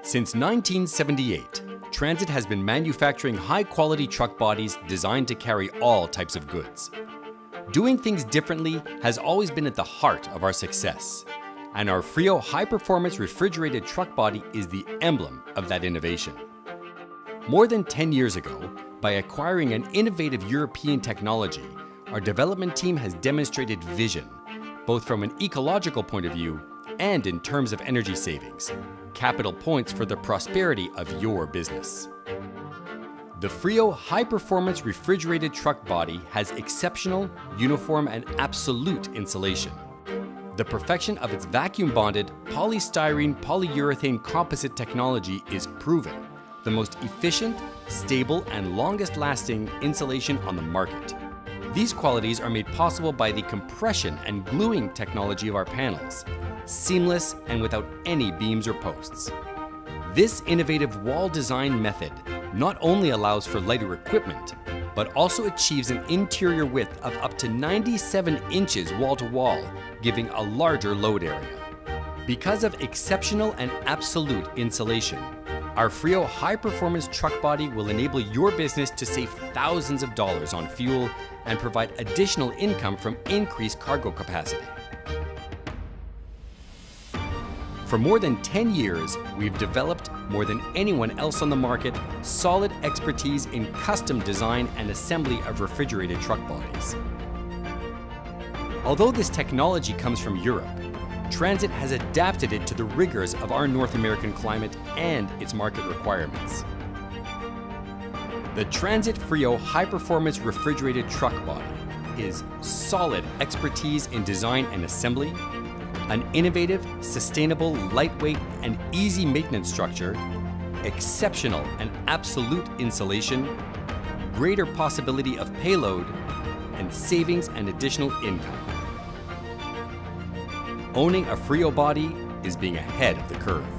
Since 1978, Transit has been manufacturing high-quality truck bodies designed to carry all types of goods. Doing things differently has always been at the heart of our success, and our FRIO high-performance refrigerated truck body is the emblem of that innovation. More than 10 years ago, by acquiring an innovative European technology, our development team has demonstrated vision, both from an ecological point of view and in terms of energy savings, capital points for the prosperity of your business. The FRIO high-performance refrigerated truck body has exceptional, uniform, and absolute insulation. The perfection of its vacuum-bonded polystyrene polyurethane composite technology is proven, the most efficient, stable, and longest-lasting insulation on the market. These qualities are made possible by the compression and gluing technology of our panels, seamless and without any beams or posts. This innovative wall design method not only allows for lighter equipment, but also achieves an interior width of up to 97 inches wall-to-wall, giving a larger load area. Because of exceptional and absolute insulation, our FRIO high-performance truck body will enable your business to save thousands of dollars on fuel and provide additional income from increased cargo capacity. For more than 10 years, we've developed, more than anyone else on the market, solid expertise in custom design and assembly of refrigerated truck bodies. Although this technology comes from Europe, Transit has adapted it to the rigors of our North American climate and its market requirements. The Transit FRIO high-performance refrigerated truck body is solid expertise in design and assembly, an innovative, sustainable, lightweight, and easy maintenance structure, exceptional and absolute insulation, greater possibility of payload, and savings and additional income. Owning a FRIO body is being ahead of the curve.